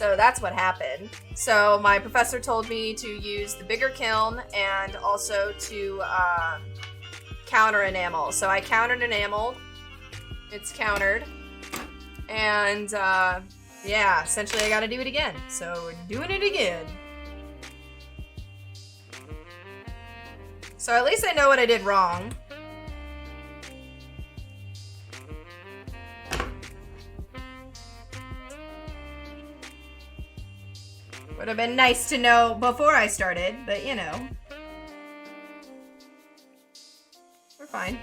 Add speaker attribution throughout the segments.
Speaker 1: So that's what happened. So my professor told me to use the bigger kiln and also to counter enamel. So I countered enameled. It's countered. And yeah, essentially I gotta do it again. So we're doing it again. So at least I know what I did wrong. Would have been nice to know before I started, but you know. We're fine.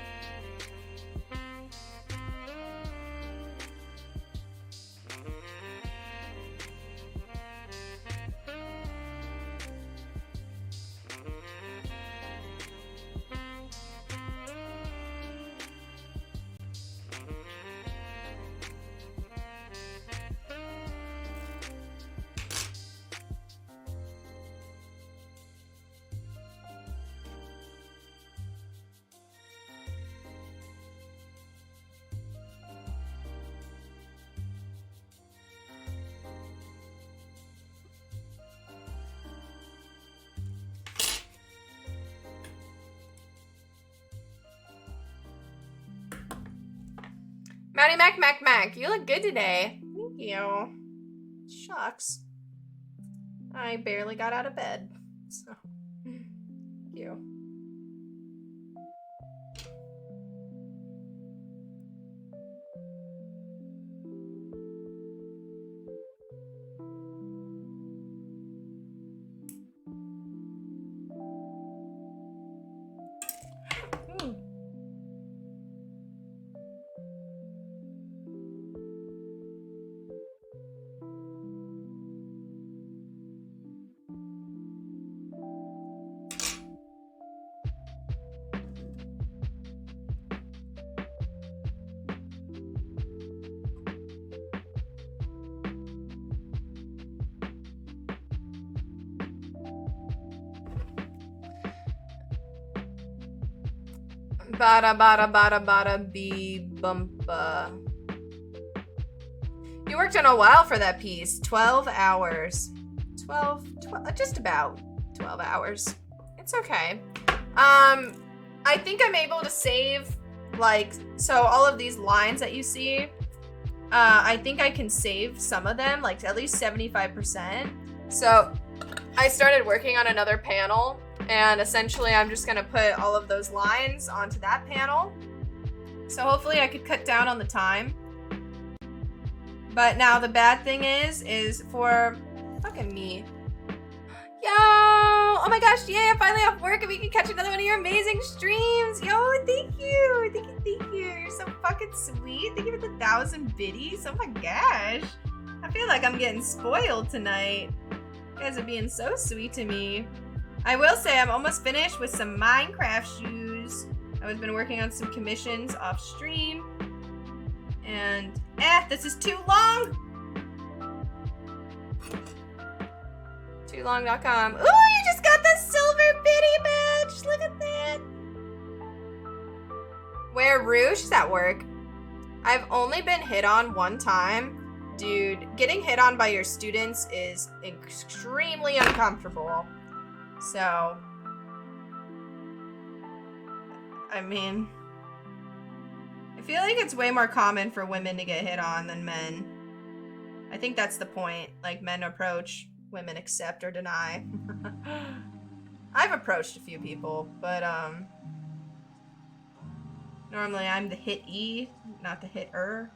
Speaker 1: Maddie Mac, you look good today. Thank you. Shucks. I barely got out of bed, so thank you. Bada bee bumpa. You worked on a while for that piece. 12 hours. 12, just about 12 hours. It's okay. I think I'm able to save, like, so all of these lines that you see, I think I can save some of them, like at least 75%. So I started working on another panel, and essentially I'm just gonna put all of those lines onto that panel. So hopefully I could cut down on the time. But now the bad thing is for fucking me. Yo! Oh my gosh, yay, I'm finally off work and we can catch another one of your amazing streams. Yo, thank you. Thank you. You're so fucking sweet. Thank you for the 1,000 biddies. Oh my gosh. I feel like I'm getting spoiled tonight. You guys are being so sweet to me. I will say I'm almost finished with some Minecraft shoes. I've been working on some commissions off stream. And, this is too long. Toolong.com. Ooh, you just got the silver biddy badge. Look at that. Wear Rouge is at work. I've only been hit on one time. Dude, getting hit on by your students is extremely uncomfortable. So, I mean, I feel like it's way more common for women to get hit on than men. I think that's the point. Like, men approach, women accept or deny. I've approached a few people, but normally I'm the hit-ee, not the hit-er.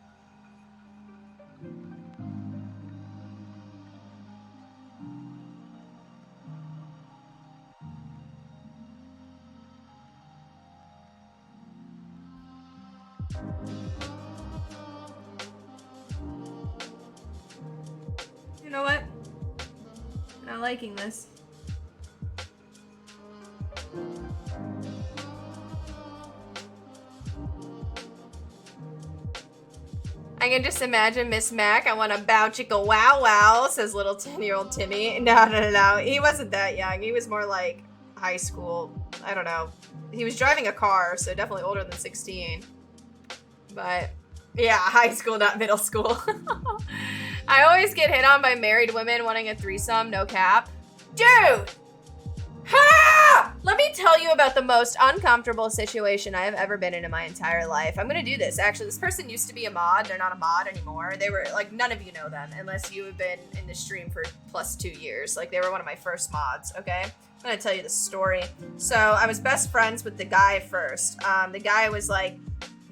Speaker 1: You know what? I'm not liking this. I can just imagine Miss Mac. I want to bow chicka wow wow, says little 10-year-old Timmy. No. He wasn't that young. He was more like high school. I don't know. He was driving a car, so definitely older than 16. But yeah, high school, not middle school. I always get hit on by married women wanting a threesome, no cap. Dude! Ha! Let me tell you about the most uncomfortable situation I have ever been in my entire life. I'm gonna do this. Actually, this person used to be a mod. They're not a mod anymore. They were, like, none of you know them unless you have been in the stream for plus 2 years. Like, they were one of my first mods, okay? I'm gonna tell you the story. So, I was best friends with the guy first. The guy was, like,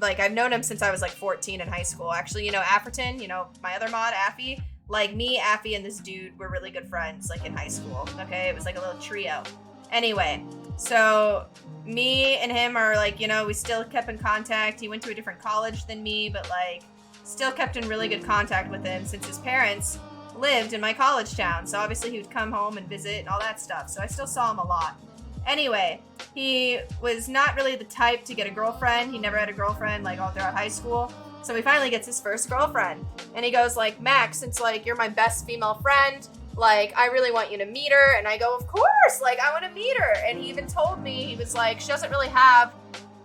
Speaker 1: I've known him since I was, like, 14 in high school. Actually, you know, Afferton, you know, my other mod, Affy? Like, me, Affy, and this dude were really good friends, like, in high school, okay? It was like a little trio. Anyway, so me and him are, like, you know, we still kept in contact. He went to a different college than me, but, like, still kept in really good contact with him since his parents lived in my college town. So obviously he would come home and visit and all that stuff. So I still saw him a lot. Anyway, he was not really the type to get a girlfriend. He never had a girlfriend, like, all throughout high school. So he finally gets his first girlfriend. And he goes, like, Max, since, like, you're my best female friend, like, I really want you to meet her. And I go, of course, like, I want to meet her. And he even told me, he was like, she doesn't really have,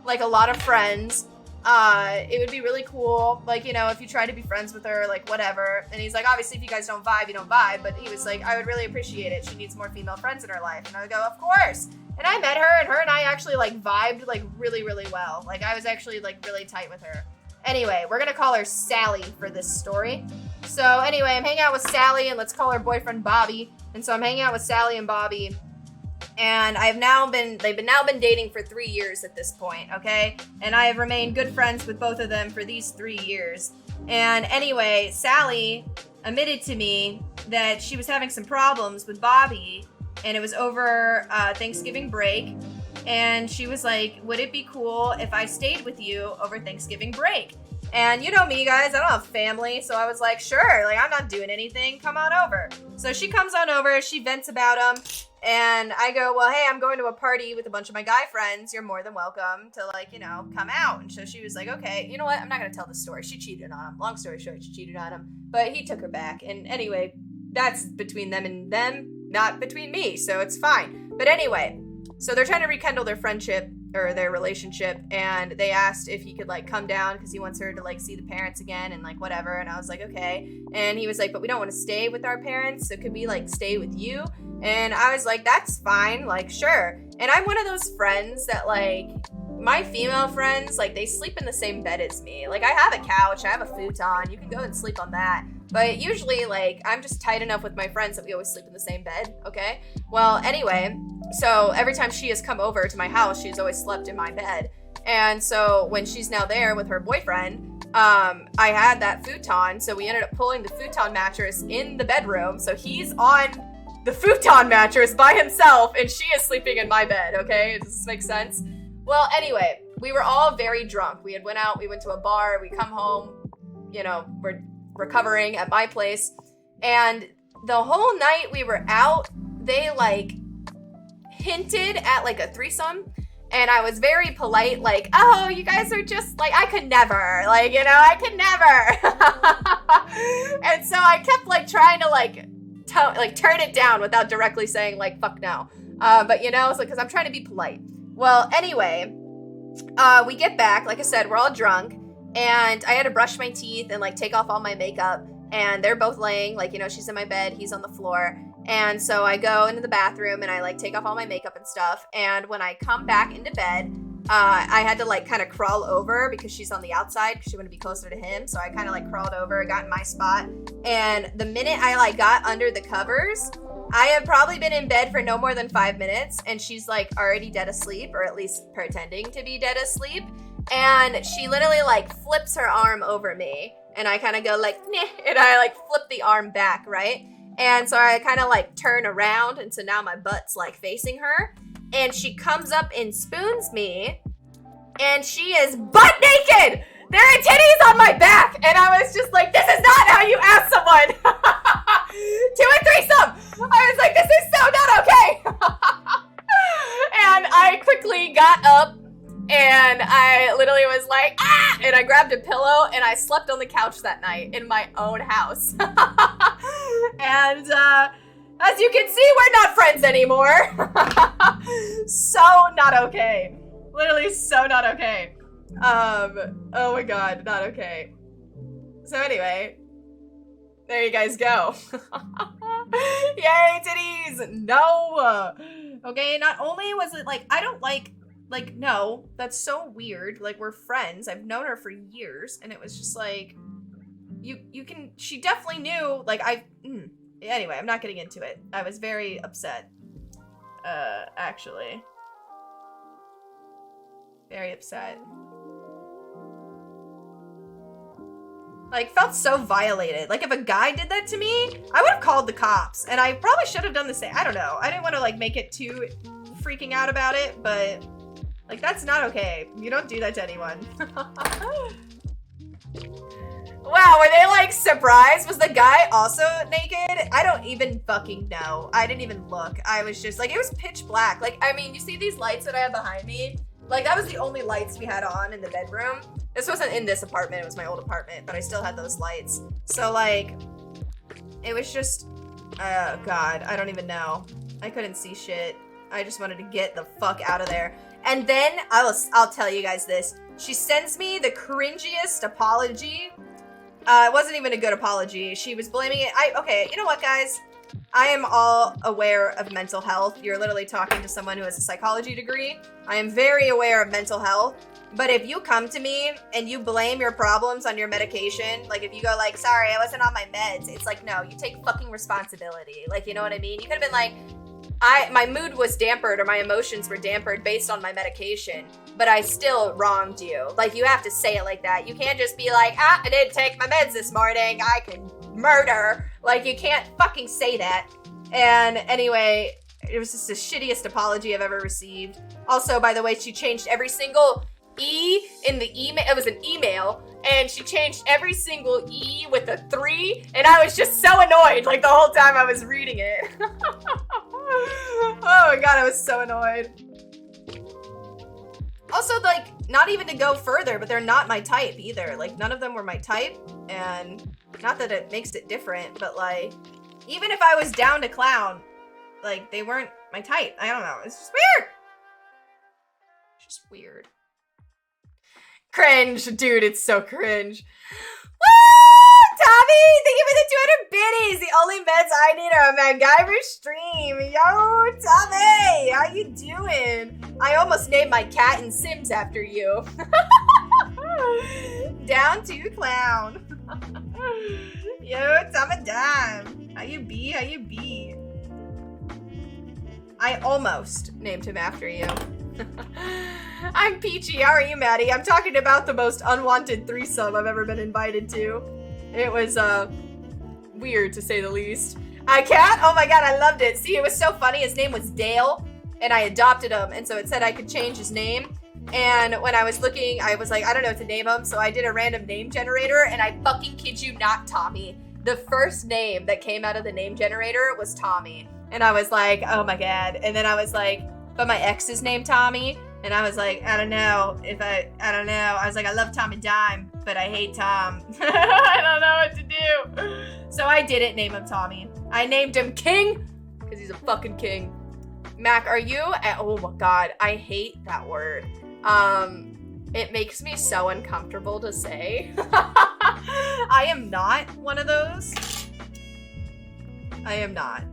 Speaker 1: like, a lot of friends. It would be really cool, like, you know, if you try to be friends with her, like, whatever. And he's like, obviously, if you guys don't vibe, you don't vibe. But he was like, I would really appreciate it. She needs more female friends in her life. And I would go, of course. And I met her, and her and I actually, like, vibed, like, really, really well. Like, I was actually, like, really tight with her. Anyway, we're gonna call her Sally for this story. So anyway, I'm hanging out with Sally, and let's call her boyfriend Bobby. And so I'm hanging out with Sally and Bobby, and they've now been dating for 3 years at this point, okay? And I have remained good friends with both of them for these 3 years. And anyway, Sally admitted to me that she was having some problems with Bobby, and it was over Thanksgiving break. And she was like, would it be cool if I stayed with you over Thanksgiving break? And you know me, guys, I don't have family, so I was like, sure, like, I'm not doing anything, come on over. So she comes on over, she vents about him, and I go, well, hey, I'm going to a party with a bunch of my guy friends, you're more than welcome to, like, you know, come out. And so she was like, okay, you know what, I'm not gonna tell the story, she cheated on him, long story short, she cheated on him, but he took her back. And anyway, that's between them and them, not between me, so it's fine. But anyway, so they're trying to rekindle their friendship, or their relationship, and they asked if he could, like, come down because he wants her to, like, see the parents again and, like, whatever. And I was like, okay. And he was like, but we don't want to stay with our parents, so could we, like, stay with you? And I was like, that's fine, like, sure. And I'm one of those friends that, like, my female friends, like, they sleep in the same bed as me. Like, I have a couch, I have a futon, you can go and sleep on that. But usually, like, I'm just tight enough with my friends that we always sleep in the same bed, okay? Well, anyway, so every time she has come over to my house, she's always slept in my bed. And so when she's now there with her boyfriend, I had that futon, so we ended up pulling the futon mattress in the bedroom. So he's on the futon mattress by himself, and she is sleeping in my bed, okay? Does this make sense? Well, anyway, we were all very drunk. We had went out, we went to a bar, we come home, you know, we're recovering at my place, and the whole night we were out, they, like, hinted at, like, a threesome, and I was very polite, like, oh, you guys are just, like, I could never, like, you know, I could never. And so I kept, like, trying to, like, turn it down without directly saying, like, fuck no. But, you know, it's like, because I'm trying to be polite. Well, anyway, we get back, like I said, we're all drunk, and I had to brush my teeth and, like, take off all my makeup, and they're both laying, like, you know, she's in my bed, he's on the floor, and so I go into the bathroom, and I, like, take off all my makeup and stuff, and when I come back into bed, I had to, like, kind of crawl over, because she's on the outside, because she wanted to be closer to him, so I kind of, like, crawled over, got in my spot, and the minute I, like, got under the covers, I have probably been in bed for no more than 5 minutes, and she's, like, already dead asleep, or at least pretending to be dead asleep. And she literally, like, flips her arm over me, and I kind of go, like, nah, and I, like, flip the arm back, right? And so I kind of, like, turn around, and so now my butt's, like, facing her, and she comes up and spoons me, and she is butt naked! There are titties on my back! And I was just like, this is not how you ask someone to a threesome! I was like, this is so not okay! And I quickly got up, and I literally was like, ah! And I grabbed a pillow, and I slept on the couch that night in my own house. And as you can see, we're not friends anymore. So not okay. Literally so not okay. Oh my god, not okay. So anyway, There you guys go. Yay, titties! No! Okay, not only was it like, I don't like, no, that's so weird. Like, we're friends. I've known her for years, and it was just like, she definitely knew, like, anyway, I'm not getting into it. I was very upset. Actually. Very upset. Like, felt so violated. Like, if a guy did that to me, I would have called the cops. And I probably should have done the same. I don't know. I didn't want to, like, make it too freaking out about it, but, like, that's not okay. You don't do that to anyone. Wow, were they, like, surprised? Was the guy also naked? I don't even fucking know. I didn't even look. I was just, like, it was pitch black. Like, I mean, you see these lights that I have behind me? Like, that was the only lights we had on in the bedroom. This wasn't in this apartment, it was my old apartment, but I still had those lights. So, like, it was just, oh God, I don't even know. I couldn't see shit. I just wanted to get the fuck out of there. And then, I'll tell you guys this. She sends me the cringiest apology. It wasn't even a good apology. She was blaming it. Okay, you know what, guys? I am all aware of mental health. You're literally talking to someone who has a psychology degree. I am very aware of mental health. But if you come to me and you blame your problems on your medication, like if you go like, sorry, I wasn't on my meds, it's like, no, you take fucking responsibility. Like, you know what I mean? You could have been like, my mood was dampened or my emotions were dampened based on my medication, but I still wronged you. Like, you have to say it like that. You can't just be like, I didn't take my meds this morning, I can murder. Like, you can't fucking say that. And anyway, it was just the shittiest apology I've ever received. Also, by the way, she changed every single E in the email. It was an email, and she changed every single E with a 3, and I was just so annoyed, like, the whole time I was reading it. Oh my God, I was so annoyed. Also, like, not even to go further, but they're not my type either. Like, none of them were my type, and not that it makes it different, but, like, even if I was down to clown, like, they weren't my type. I don't know. It's just weird. It's just weird. Cringe, dude, it's so cringe. Woo! Tommy, thank you for the 200 biddies. The only meds I need are a MacGyver stream. Yo, Tommy, how you doing? I almost named my cat in Sims after you. Down to clown. Yo, Tommy Dime. How you be? How you be? I almost named him after you. I'm Peachy. How are you, Maddie? I'm talking about the most unwanted threesome I've ever been invited to. It was, weird to say the least. A cat? Oh my God, I loved it. See, it was so funny. His name was Dale, and I adopted him, and so it said I could change his name. And when I was looking, I was like, I don't know what to name him, so I did a random name generator, and I fucking kid you not, Tommy. The first name that came out of the name generator was Tommy. And I was like, oh my God. And then I was like, but my ex is named Tommy. And I was like, I don't know. I don't know. I was like, I love Tommy Dime, but I hate Tom. I don't know what to do. So I didn't name him Tommy. I named him King, because he's a fucking king. Mac, are you oh my God, I hate that word. It makes me so uncomfortable to say. I am not one of those. I am not.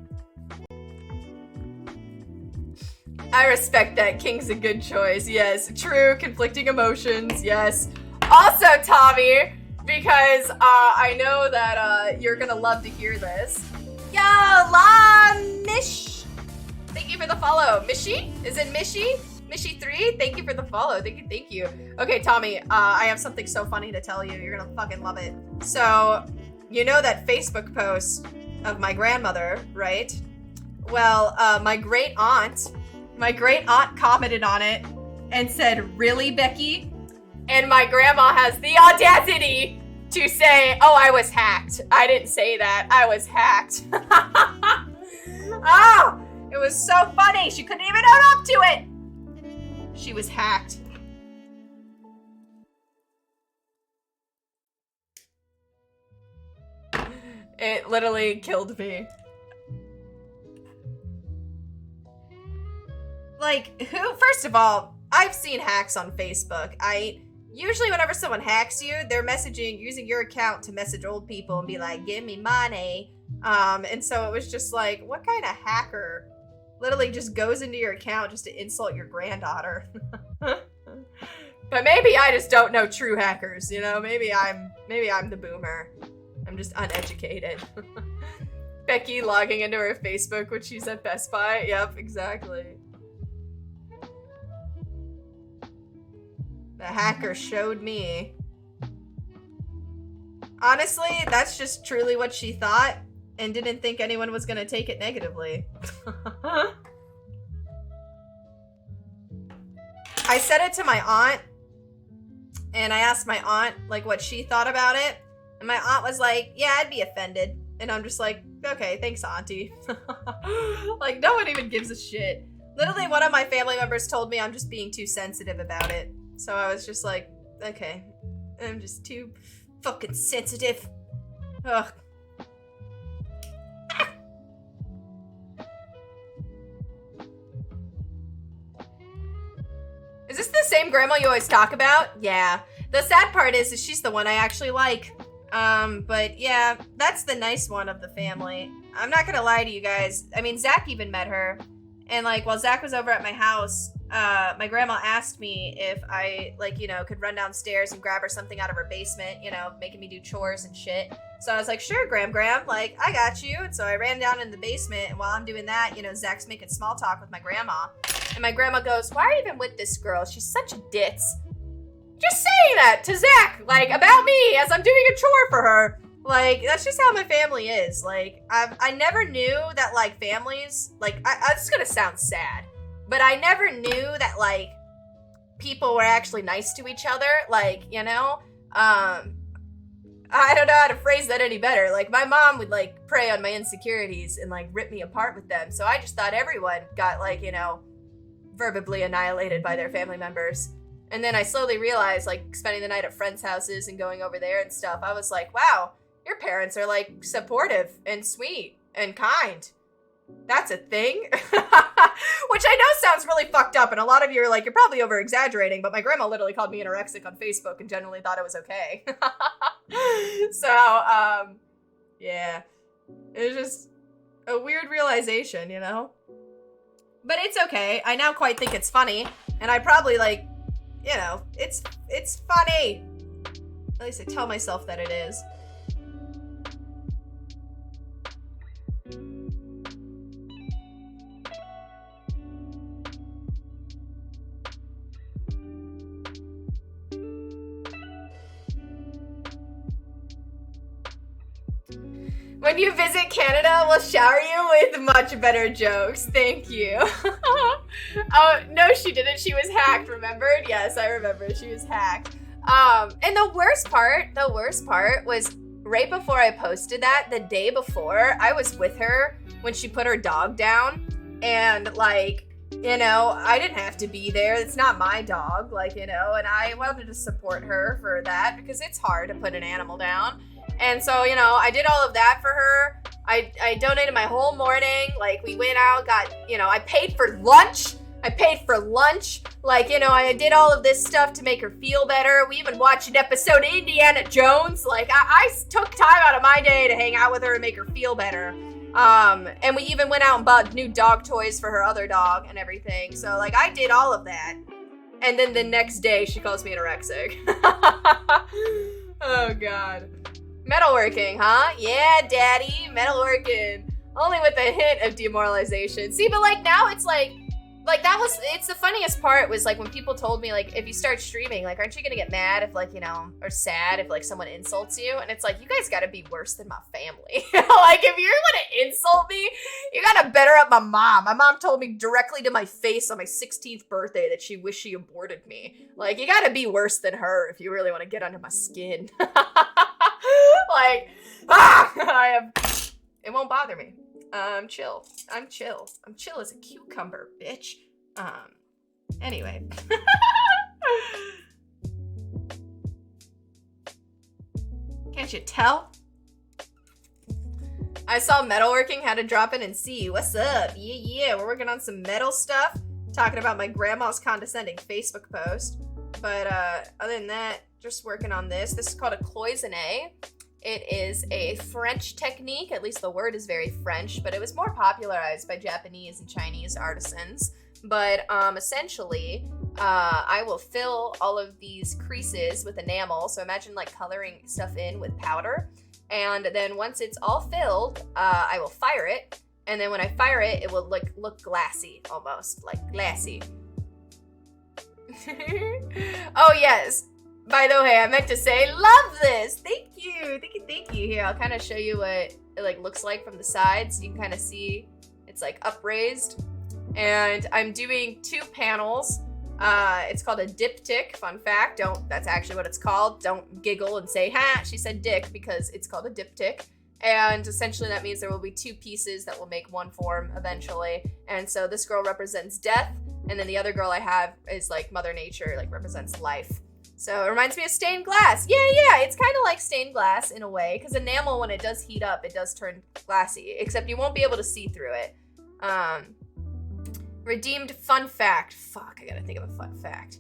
Speaker 1: I respect that. King's a good choice. Yes, true. Conflicting emotions. Yes. Also, Tommy, because I know that you're gonna love to hear this. Yo, La Mish. Thank you for the follow. Mishy? Is it Mishy? Mishy3? Thank you for the follow. Thank you. Okay, Tommy, I have something so funny to tell you. You're gonna fucking love it. So, you know that Facebook post of my grandmother, right? Well, my great aunt commented on it and said, really, Becky? And my grandma has the audacity to say, oh, I was hacked. I didn't say that. I was hacked. Oh, it was so funny. She couldn't even own up to it. She was hacked. It literally killed me. Like, who? First of all, I've seen hacks on Facebook. Usually whenever someone hacks you, they're using your account to message old people and be like, give me money. And so it was just like, what kind of hacker literally just goes into your account just to insult your granddaughter? But maybe I just don't know true hackers, you know? Maybe I'm the boomer. I'm just uneducated. Becky logging into her Facebook when she's at Best Buy. Yep, exactly. The hacker showed me. Honestly, that's just truly what she thought and didn't think anyone was gonna take it negatively. I said it to my aunt, and I asked my aunt, like, what she thought about it, and my aunt was like, yeah, I'd be offended. And I'm just like, okay, thanks, auntie. Like, no one even gives a shit. Literally, one of my family members told me I'm just being too sensitive about it. So I was just like, okay, I'm just too fucking sensitive. Ugh. Is this the same grandma you always talk about? Yeah. The sad part is she's the one I actually like. But yeah, that's the nice one of the family. I'm not gonna lie to you guys. I mean, Zach even met her. And like, while Zach was over at my house, my grandma asked me if I, like, you know, could run downstairs and grab her something out of her basement, you know, making me do chores and shit. So I was like, sure, Gram, like, I got you. And so I ran down in the basement, and while I'm doing that, you know, Zach's making small talk with my grandma. And my grandma goes, why are you even with this girl? She's such a ditz. Just saying that to Zach, like, about me as I'm doing a chore for her. Like, that's just how my family is. Like, I never knew that, like, families, like, it's gonna sound sad, but I never knew that, like, people were actually nice to each other. Like, you know, I don't know how to phrase that any better. Like, my mom would, like, prey on my insecurities and, like, rip me apart with them. So I just thought everyone got, like, you know, verbally annihilated by their family members. And then I slowly realized, like, spending the night at friends' houses and going over there and stuff, I was like, wow, your parents are, like, supportive and sweet and kind. That's a thing. Which I know sounds really fucked up, and a lot of you are like, you're probably over-exaggerating, but my grandma literally called me anorexic on Facebook and generally thought it was okay. So, yeah. It was just a weird realization, you know? But it's okay. I now quite think it's funny, and I probably, like, you know, it's funny. At least I tell myself that it is. When you visit Canada, we'll shower you with much better jokes. Thank you. Oh, no, she didn't. She was hacked, remembered? Yes, I remember. She was hacked. And the worst part was right before I posted that, the day before, I was with her when she put her dog down. And, like, you know, I didn't have to be there. It's not my dog, like, you know, and I wanted to support her for that because it's hard to put an animal down. And so, you know, I did all of that for her. I donated my whole morning. Like, we went out, got, you know, I paid for lunch. Like, you know, I did all of this stuff to make her feel better. We even watched an episode of Indiana Jones. Like, I took time out of my day to hang out with her and make her feel better. And we even went out and bought new dog toys for her other dog and everything. So, like, I did all of that. And then the next day, she calls me anorexic. Oh, God. Metalworking, huh? Yeah, daddy, metalworking. Only with a hint of demoralization. See, but, like, now it's like it's the funniest part was, like, when people told me, like, if you start streaming, like, aren't you gonna get mad if, like, you know, or sad if, like, someone insults you? And it's like, you guys gotta be worse than my family. Like, if you're gonna insult me, you gotta better up my mom. My mom told me directly to my face on my 16th birthday that she wished she aborted me. Like, you gotta be worse than her if you really want to get under my skin. Like, it won't bother me. I'm chill. I'm chill as a cucumber, bitch. Anyway. Can't you tell? I saw metalworking, had to drop in and see. What's up? Yeah, we're working on some metal stuff. Talking about my grandma's condescending Facebook post. But other than that, just working on this. This is called a cloisonne. It is a French technique, at least the word is very French, but it was more popularized by Japanese and Chinese artisans. But essentially, I will fill all of these creases with enamel. So imagine like coloring stuff in with powder. And then once it's all filled, I will fire it. And then when I fire it, it will look glassy, almost like glassy. Oh yes. By the way, I meant to say, love this. Thank you. Thank you. Here, I'll kind of show you what it like looks like from the sides. You can kind of see it's like upraised. And I'm doing 2 panels. It's called a diptych. Fun fact. That's actually what it's called. Don't giggle and say, ha, she said dick, because it's called a diptych. And essentially that means there will be 2 pieces that will make one form eventually. And so this girl represents death. And then the other girl I have is like Mother Nature, like represents life. So it reminds me of stained glass. Yeah, it's kind of like stained glass in a way, because enamel, when it does heat up, it does turn glassy, except you won't be able to see through it. Redeemed fun fact. Fuck, I gotta think of a fun fact.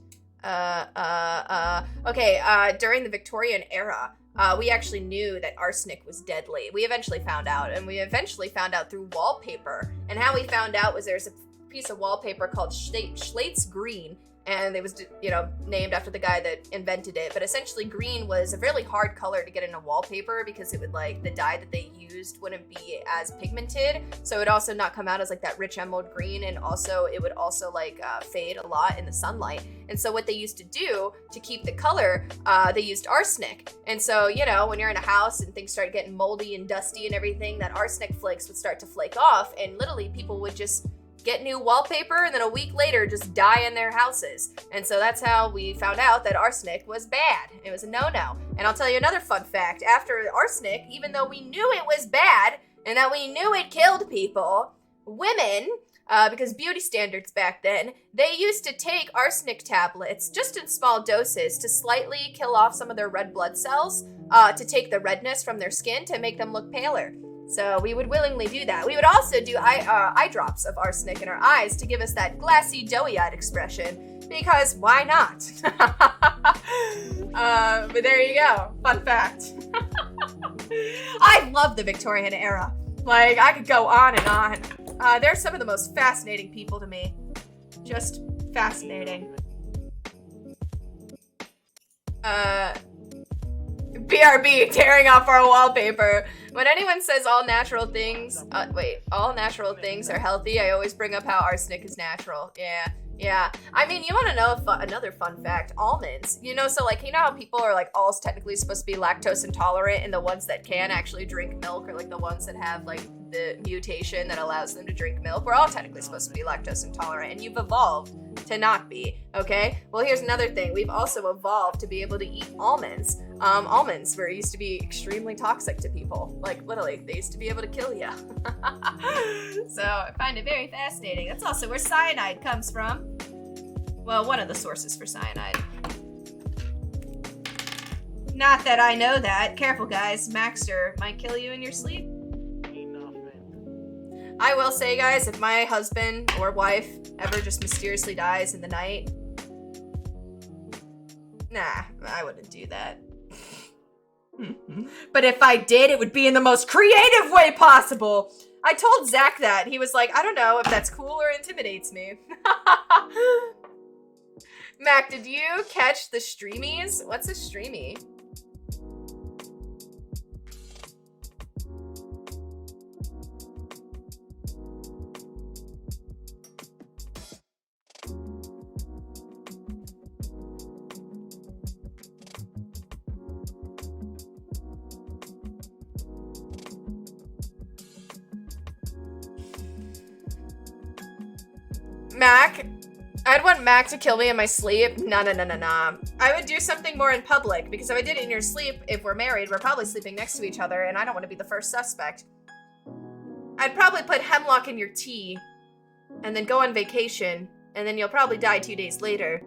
Speaker 1: Okay, during the Victorian era, we actually knew that arsenic was deadly. We eventually found out, and we eventually found out through wallpaper. And how we found out was there's a piece of wallpaper called Schlate's green, and it was, named after the guy that invented it. But essentially green was a really hard color to get in a wallpaper because it would the dye that they used wouldn't be as pigmented. So it would also not come out as like that rich emerald green. And also it would also fade a lot in the sunlight. And so what they used to do to keep the color, they used arsenic. And so, when you're in a house and things start getting moldy and dusty and everything, that arsenic flakes would start to flake off. And literally people would just get new wallpaper, and then a week later just die in their houses. And so that's how we found out that arsenic was bad. It was a no-no. And I'll tell you another fun fact. After arsenic, even though we knew it was bad and that we knew it killed people, women, because beauty standards back then, they used to take arsenic tablets just in small doses to slightly kill off some of their red blood cells, to take the redness from their skin to make them look paler. So we would willingly do that. We would also do eye drops of arsenic in our eyes to give us that glassy, doughy-eyed expression, because why not? But there you go. Fun fact. I love the Victorian era. I could go on and on. They're some of the most fascinating people to me. Just fascinating. BRB, tearing off our wallpaper. When anyone says all natural things are healthy, I always bring up how arsenic is natural. Yeah. I mean, you want to know another fun fact? Almonds. So how people are all technically supposed to be lactose intolerant, and the ones that can actually drink milk are the ones that have the mutation that allows them to drink milk. We're all technically supposed to be lactose intolerant, and you've evolved to not be, okay? Well, here's another thing. We've also evolved to be able to eat almonds. Almonds used to be extremely toxic to people. Literally, they used to be able to kill you. So I find it very fascinating. That's also where cyanide comes from. Well, one of the sources for cyanide. Not that I know that. Careful, guys. Maxter might kill you in your sleep. I will say, guys, if my husband or wife ever just mysteriously dies in the night, nah, I wouldn't do that. But if I did, it would be in the most creative way possible. I told Zach that. He was like, I don't know if that's cool or intimidates me. Mac, did you catch the streamies? What's a streamie? Mac, I'd want Mac to kill me in my sleep. Nah. I would do something more in public, because if I did it in your sleep, if we're married, we're probably sleeping next to each other, and I don't want to be the first suspect. I'd probably put hemlock in your tea, and then go on vacation, and then you'll probably die 2 days later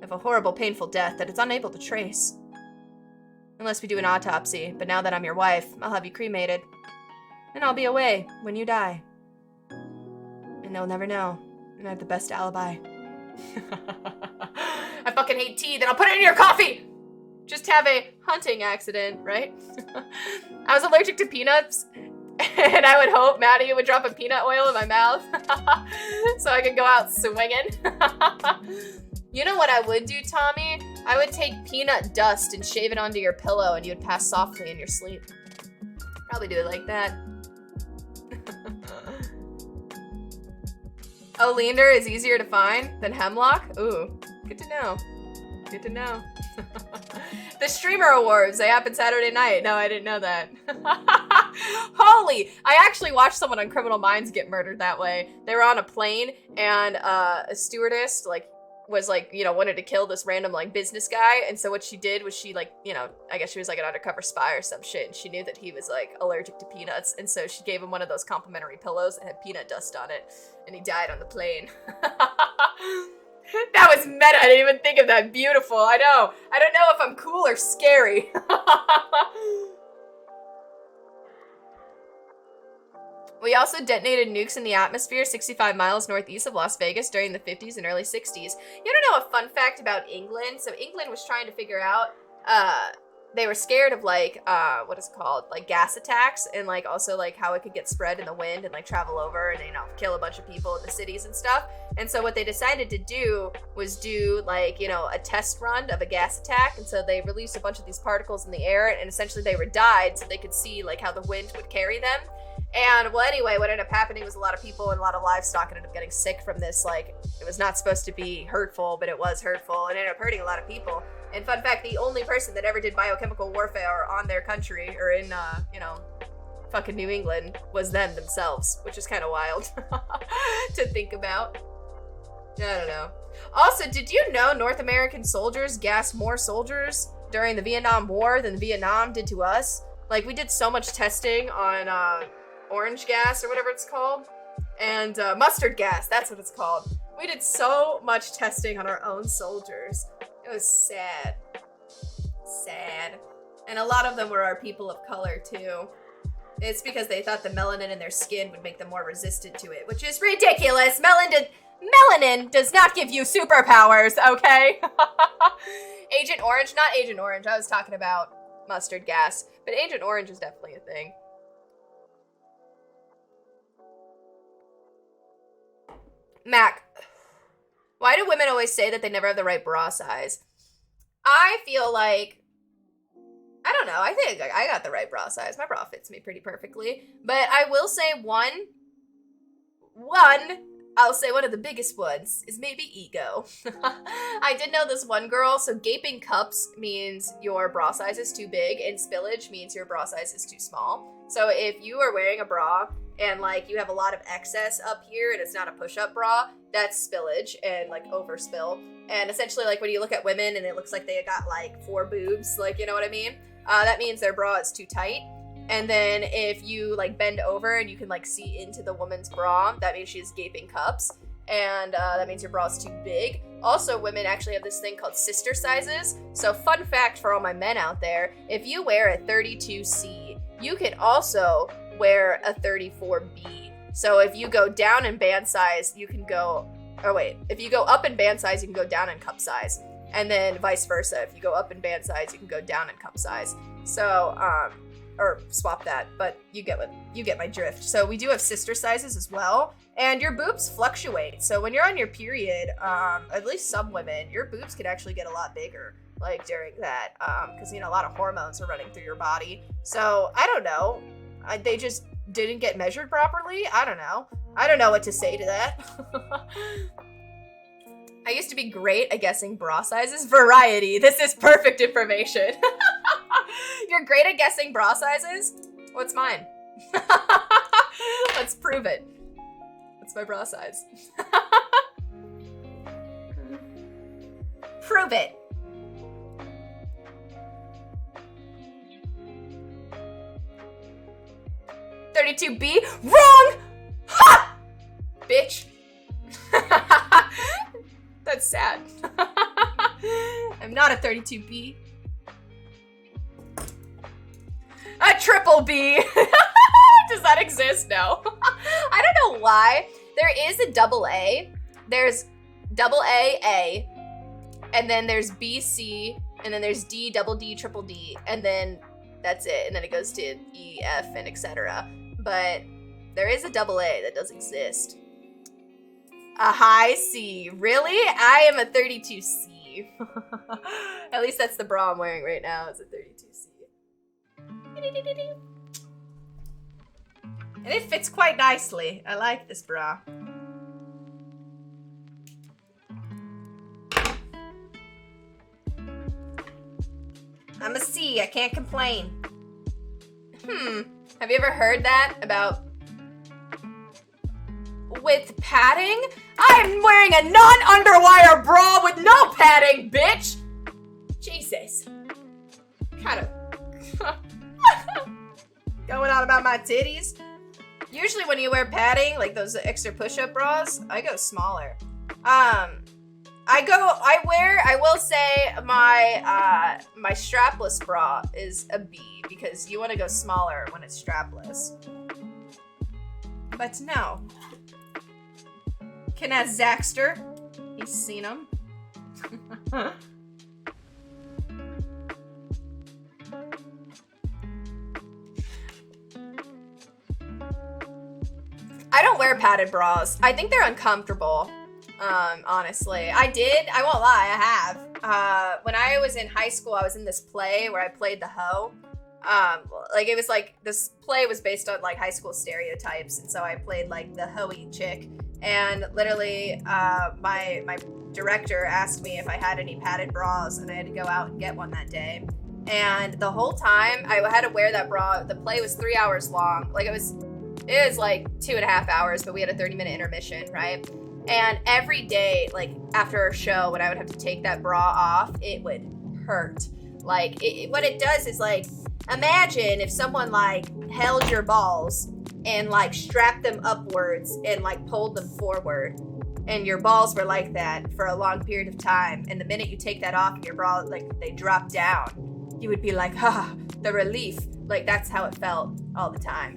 Speaker 1: of a horrible, painful death that it's unable to trace. Unless we do an autopsy, but now that I'm your wife, I'll have you cremated. And I'll be away when you die. And they'll never know. And I have the best alibi. I fucking hate tea, then I'll put it in your coffee! Just have a hunting accident, right? I was allergic to peanuts, and I would hope Maddie would drop a peanut oil in my mouth so I could go out swinging. You know what I would do, Tommy? I would take peanut dust and shave it onto your pillow and you would pass softly in your sleep. Probably do it like that. Oleander is easier to find than hemlock? Ooh, good to know. Good to know. The streamer awards, they happen Saturday night. No, I didn't know that. Holy, I actually watched someone on Criminal Minds get murdered that way. They were on a plane and a stewardess wanted to kill this random business guy. And so what she did was she I guess she was an undercover spy or some shit. And she knew that he was allergic to peanuts. And so she gave him one of those complimentary pillows that had peanut dust on it. And he died on the plane. That was meta. I didn't even think of that. Beautiful. I know. I don't know if I'm cool or scary. We also detonated nukes in the atmosphere 65 miles northeast of Las Vegas during the 50s and early 60s. You don't know a fun fact about England? So England was trying to figure out, they were scared of what is it called? Gas attacks and also how it could get spread in the wind and travel over and, kill a bunch of people in the cities and stuff. And so what they decided to do was do a test run of a gas attack. And so they released a bunch of these particles in the air and essentially they were dyed so they could see how the wind would carry them. And well, anyway, what ended up happening was a lot of people and a lot of livestock ended up getting sick from this. It was not supposed to be hurtful, but it was hurtful and ended up hurting a lot of people. And fun fact, the only person that ever did biochemical warfare on their country or in, fucking New England was them themselves, which is kind of wild to think about. I don't know. Also, did you know North American soldiers gassed more soldiers during the Vietnam War than Vietnam did to us? We did so much testing on, orange gas or whatever it's called, and mustard gas, that's what it's called. We did so much testing on our own soldiers. It was sad. Sad. And a lot of them were our people of color too. It's because they thought the melanin in their skin would make them more resistant to it, which is ridiculous. Melanin does not give you superpowers, okay? Agent Orange, not Agent Orange, I was talking about mustard gas, but Agent Orange is definitely a thing. Mac, why do women always say that they never have the right bra size? I feel I don't know, I think I got the right bra size. My bra fits me pretty perfectly. But I will say I'll say one of the biggest ones is maybe ego. I did know this one girl, so gaping cups means your bra size is too big, and spillage means your bra size is too small. So if you are wearing a bra and you have a lot of excess up here and it's not a push-up bra, that's spillage and overspill. And essentially when you look at women and it looks like they got 4 boobs, you know what I mean? That means their bra is too tight. And then if you bend over and you can see into the woman's bra, that means she has gaping cups. And that means your bra is too big. Also, women actually have this thing called sister sizes. So fun fact for all my men out there, if you wear a 32C, you can also wear a 34B. So if you go down in band size, you can go, if you go up in band size, you can go down in cup size. And then vice versa. If you go up in band size, you can go down in cup size. So, or swap that, but you get my drift. So we do have sister sizes as well. And your boobs fluctuate. So when you're on your period, at least some women, your boobs can actually get a lot bigger, during that, because, a lot of hormones are running through your body. So I don't know. They just didn't get measured properly. I don't know. I don't know what to say to that. I used to be great at guessing bra sizes. Variety. This is perfect information. You're great at guessing bra sizes? What's mine? Let's prove it. What's my bra size? Prove it. $32B? Wrong! Ha! Bitch. That's sad. I'm not a 32B. A triple B. Does that exist? No. I don't know why. There is a double A. There's double A, and then there's B, C, and then there's D, double D, triple D, and then that's it. And then it goes to E, F, and etc. But there is a double A that does exist. A high C. Really? I am a 32C. At least that's the bra I'm wearing right now. It's a 32C. And it fits quite nicely. I like this bra. I'm a C. I can't complain. Have you ever heard that about with padding? I'm wearing a non-underwire bra with no padding, bitch! Jesus. Kind of going on about my titties. Usually when you wear padding, like those extra push-up bras, I go smaller. I will say my strapless bra is a B because you want to go smaller when it's strapless. But no. Can ask Zaxter. He's seen them. I don't wear padded bras. I think they're uncomfortable. Honestly. I won't lie, I have. When I was in high school, I was in this play where I played the hoe. Like it was like, this play was based on like high school stereotypes, and so I played like the hoe-y chick. And literally, my director asked me if I had any padded bras, and I had to go out and get one that day. And the whole time I had to wear that bra. The play was 3 hours long. Like it was like 2.5 hours, but we had a 30-minute intermission, right? And every day, like after a show, when I would have to take that bra off, it would hurt. Like what it does is like, imagine if someone like held your balls and like strapped them upwards and like pulled them forward, and your balls were like that for a long period of time. And the minute you take that off and your bra, like they drop down, you would be like, the relief. Like that's how it felt all the time.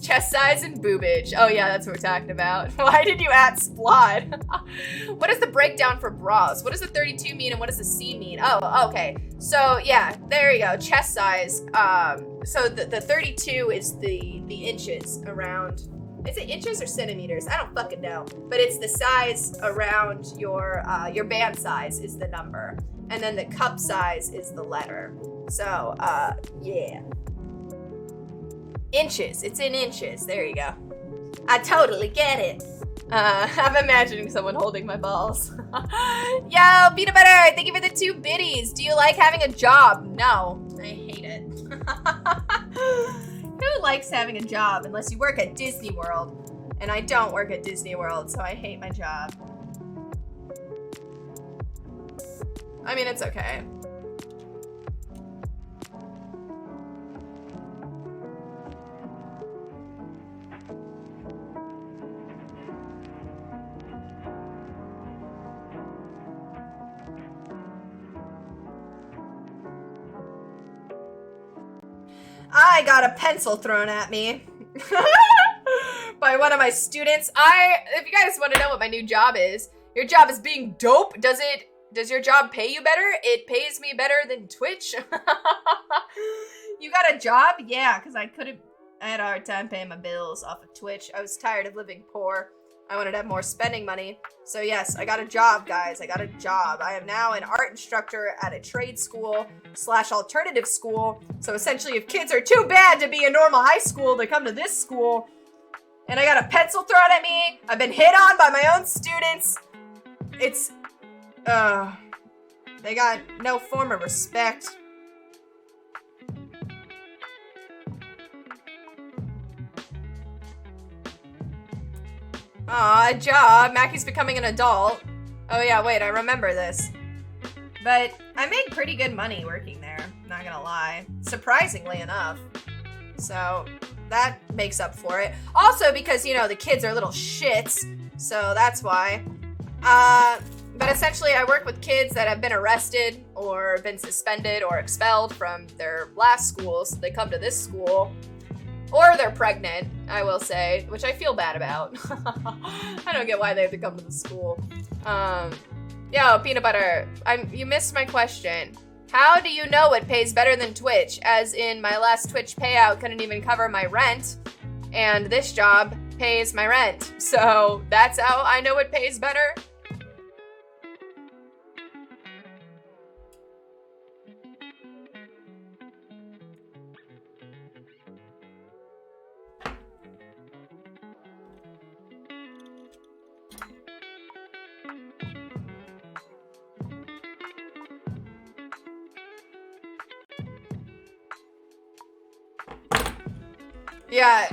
Speaker 1: Chest size and boobage. Oh yeah, that's what we're talking about. Why did you add splod? What is the breakdown for bras? What does the 32 mean and what does the C mean? Oh, okay. So yeah, there you go. Chest size. So the 32 is the inches around. Is it inches or centimeters? I don't fucking know. But it's the size around your band size is the number. And then the cup size is the letter. So yeah. Inches. It's in inches. There you go. I totally get it. I'm imagining someone holding my balls. Yo, peanut butter, thank you for the 2 biddies. Do you like having a job? No, I hate it. Who likes having a job unless you work at Disney World? And I don't work at Disney World, so I hate my job. I mean, it's okay. I got a pencil thrown at me by one of my students. If you guys want to know what my new job is, your job is being dope. Does your job pay you better? It pays me better than Twitch. You got a job? Yeah, because I had a hard time paying my bills off of Twitch. I was tired of living poor. I wanted to have more spending money. So yes, I got a job, guys. I got a job. I am now an art instructor at a trade school / alternative school. So essentially, if kids are too bad to be a normal high school, they come to this school. And I got a pencil thrown at me. I've been hit on by my own students. It's, they got no form of respect. Aw, a job. Mackie's becoming an adult. Oh yeah, wait, I remember this. But I make pretty good money working there, not gonna lie. Surprisingly enough. So that makes up for it. Also because, you know, the kids are little shits, so that's why. But essentially I work with kids that have been arrested or been suspended or expelled from their last schools. So they come to this school. Or they're pregnant, I will say, which I feel bad about. I don't get why they have to come to the school. Yo, peanut butter, you missed my question. How do you know it pays better than Twitch? As in, my last Twitch payout couldn't even cover my rent, and this job pays my rent. So that's how I know it pays better. Yeah,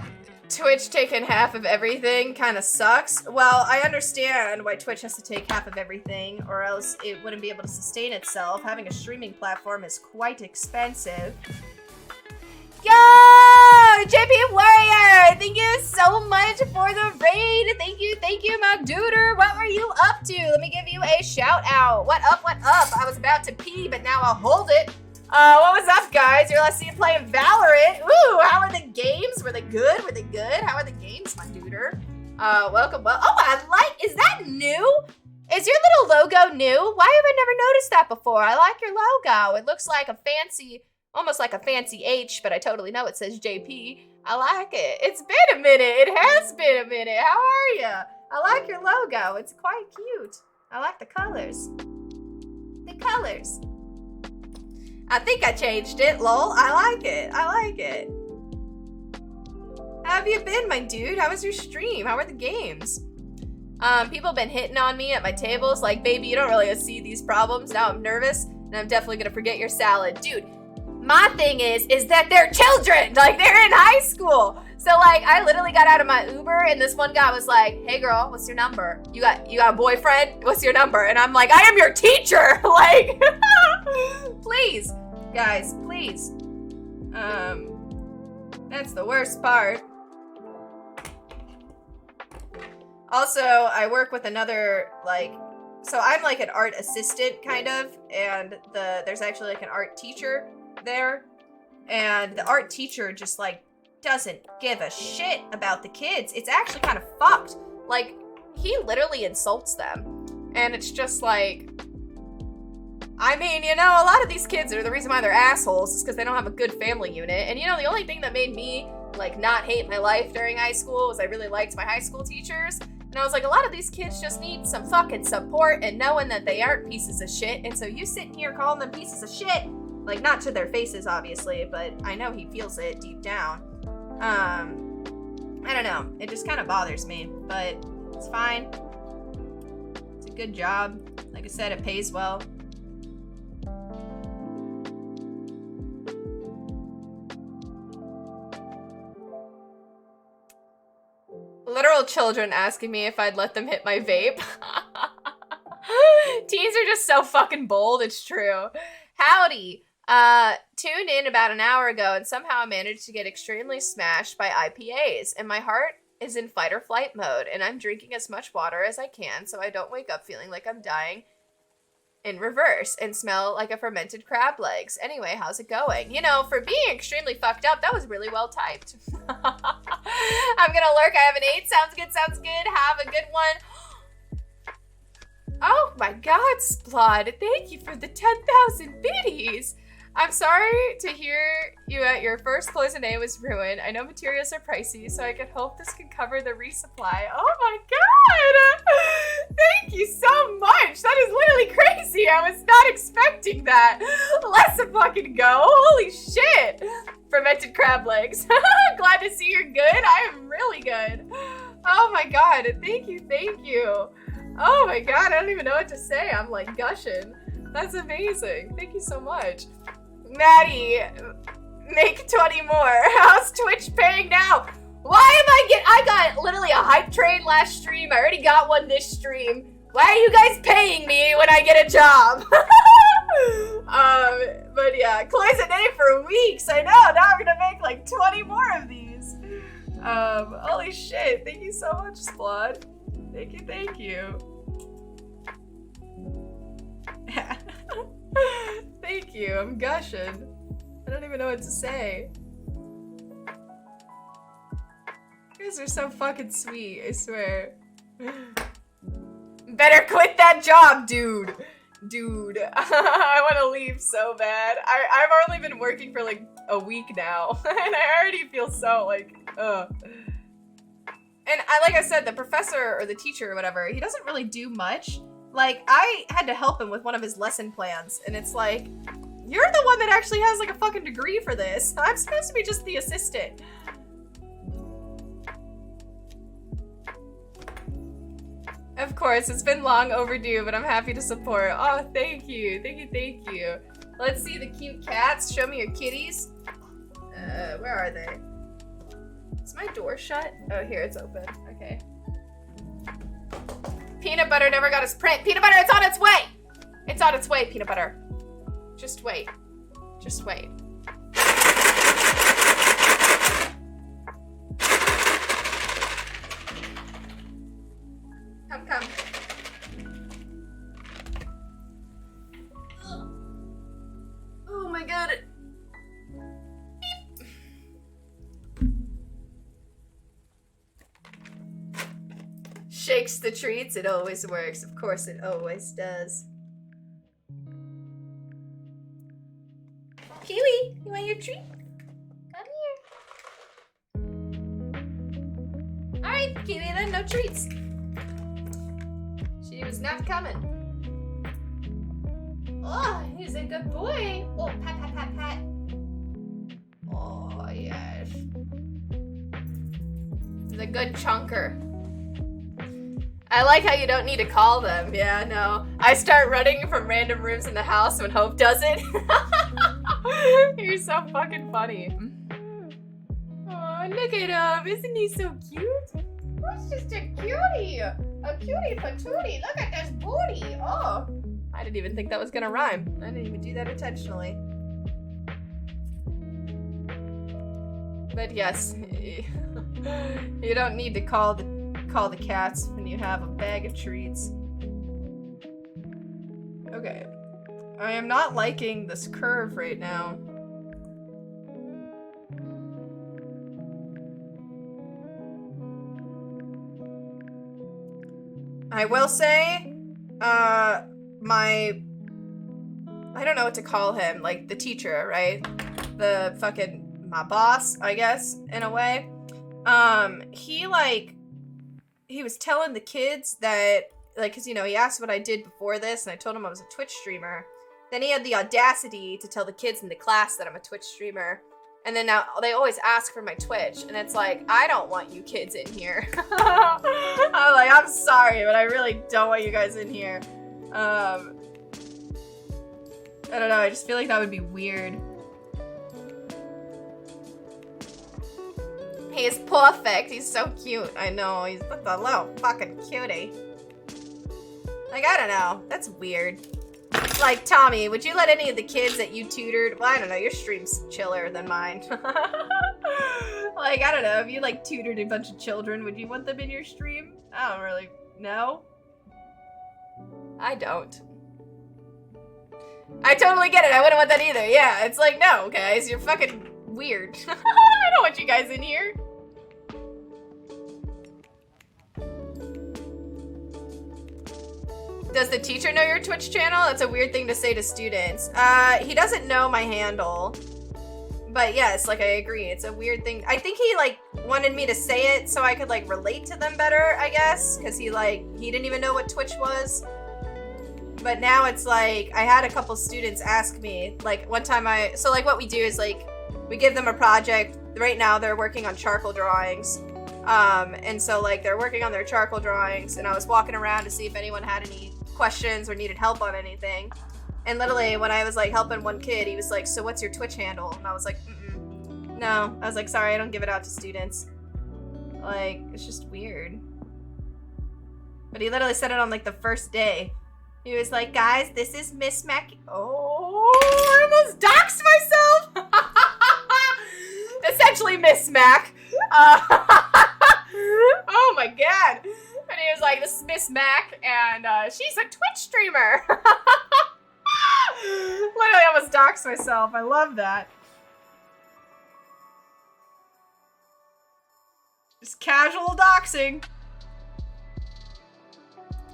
Speaker 1: Twitch taking half of everything kind of sucks. Well, I understand why Twitch has to take half of everything, or else it wouldn't be able to sustain itself. Having a streaming platform is quite expensive. Yo! JP Warrior! Thank you so much for the raid! Thank you, my duder! What were you up to? Let me give you a shout out. What up, what up? I was about to pee, but now I'll hold it. What was up, guys? You're last seen playing Valorant. Ooh, how are the games? Were they good? Were they good? How are the games, my duder? Welcome. Oh, I like, is that new? Is your little logo new? Why have I never noticed that before? I like your logo. It looks like a fancy, almost like a fancy H, but I totally know it says JP. I like it. It's been a minute. It has been a minute. How are you? I like your logo. It's quite cute. I like the colors. The colors. I think I changed it, lol. I like it. I like it. How have you been, my dude? How was your stream? How were the games? People have been hitting on me at my tables like, baby, you don't really see these problems. Now I'm nervous, and I'm definitely gonna forget your salad. Dude, my thing is that they're children. Like, they're in high school. So, like, I literally got out of my Uber, and this one guy was like, hey, girl, what's your number? You got a boyfriend? What's your number? And I'm like, I am your teacher! Like, please. Guys, please. That's the worst part. Also, I work with another, like, so I'm like an art assistant, kind of, and there's actually like an art teacher there, and the art teacher just, like, doesn't give a shit about the kids. It's actually kind of fucked. Like, he literally insults them, and it's just like, I mean, you know, a lot of these kids are the reason why they're assholes is because they don't have a good family unit. And, you know, the only thing that made me, like, not hate my life during high school was I really liked my high school teachers. And I was like, a lot of these kids just need some fucking support and knowing that they aren't pieces of shit. And so you sitting here calling them pieces of shit, like, not to their faces, obviously, but I know he feels it deep down. I don't know. It just kind of bothers me, but it's fine. It's a good job. Like I said, it pays well. Literal children asking me if I'd let them hit my vape. Teens are just so fucking bold, it's true. Howdy. Tuned in about an hour ago and somehow managed to get extremely smashed by IPAs, and my heart is in fight or flight mode, and I'm drinking as much water as I can so I don't wake up feeling like I'm dying in reverse and smell like a fermented crab legs. Anyway, how's it going? You know, for being extremely fucked up, that was really well typed. I'm gonna lurk. I have an 8. Sounds good, sounds good. Have a good one. Oh my god, Splod. Thank you for the 10,000 biddies. I'm sorry to hear you at your first Poison A was ruined. I know materials are pricey, so I could hope this can cover the resupply. Oh my god! Thank you so much! That is literally crazy! I was not expecting that! Let's fucking go! Holy shit! Fermented crab legs. Glad to see you're good. I am really good. Oh my god, thank you, thank you. Oh my god, I don't even know what to say. I'm like gushing. That's amazing. Thank you so much. Maddie, make 20 more. How's Twitch paying now? Why am I got literally a hype train last stream. I already got one this stream. Why are you guys paying me when I get a job? But yeah, Poison A for weeks. I know, now I'm gonna make like 20 more of these. Holy shit, thank you so much, Splod. Thank you, thank you. Thank you, I'm gushing. I don't even know what to say. You guys are so fucking sweet, I swear. Better quit that job, dude. Dude, I want to leave so bad. I've only been working for like a week now, and I already feel so like, ugh. And like I said, the professor or the teacher or whatever, he doesn't really do much. Like, I had to help him with one of his lesson plans, and it's like, you're the one that actually has like a fucking degree for this. I'm supposed to be just the assistant. Of course, it's been long overdue, but I'm happy to support. Oh, thank you. Thank you, thank you. Let's see the cute cats. Show me your kitties. Where are they? Is my door shut? Oh, here, it's open. Okay. Peanut butter never got his print. Peanut butter, it's on its way! It's on its way, peanut butter. Just wait. Just wait. Come, come. Oh my god. Beep. Shakes the treats, it always works. Of course it always does. Kiwi, you want your treat? Come here. Alright, Kiwi, then no treats. She was not coming. Oh, he's a good boy. Oh, pat, pat, pat, pat. Oh, yes. He's a good chunker. I like how you don't need to call them. Yeah, no. I start running from random rooms in the house when Hope does it. You're so fucking funny. Oh, look at him. Isn't he so cute? Who's just a cutie? A cutie patootie. Look at this booty. Oh. I didn't even think that was gonna rhyme. I didn't even do that intentionally. But yes, you don't need to call the cats when you have a bag of treats. Okay. I am not liking this curve right now. I will say, I don't know what to call him, like the teacher, right? The fucking, my boss, I guess, in a way. He was telling the kids that, like, cause you know, he asked what I did before this, and I told him I was a Twitch streamer. Then he had the audacity to tell the kids in the class that I'm a Twitch streamer. And then now they always ask for my Twitch, and it's like, I don't want you kids in here. I'm like, I'm sorry, but I really don't want you guys in here. I don't know, I just feel like that would be weird. He's perfect, he's so cute. I know, he's just a little fucking cutie. Like, I don't know, that's weird. Like, Tommy, would you let any of the kids that you tutored, well, I don't know, your stream's chiller than mine. Like, I don't know, if you, like, tutored a bunch of children, would you want them in your stream? I don't really know. I don't. I totally get it, I wouldn't want that either, yeah. It's like, no, guys, you're fucking weird. I don't want you guys in here. Does the teacher know your Twitch channel? That's a weird thing to say to students. He doesn't know my handle. But yes, like, I agree. It's a weird thing. I think he, like, wanted me to say it so I could, like, relate to them better, I guess. Because he didn't even know what Twitch was. But now it's like, I had a couple students ask me, like, one time so, like, what we do is, like, we give them a project. Right now, they're working on charcoal drawings. And so, like, they're working on their charcoal drawings, and I was walking around to see if anyone had any questions or needed help on anything. And literally, when I was, like, helping one kid, he was like, so what's your Twitch handle? And I was like, no. I was like, sorry, I don't give it out to students. Like, it's just weird. But he literally said it on, like, the first day. He was like, guys, this is Miss Mac. Oh, I almost doxed myself! Essentially, Miss Mac. Oh my god. And he was like, this is Miss Mac, and she's a Twitch streamer. Literally almost doxed myself. I love that. Just casual doxing.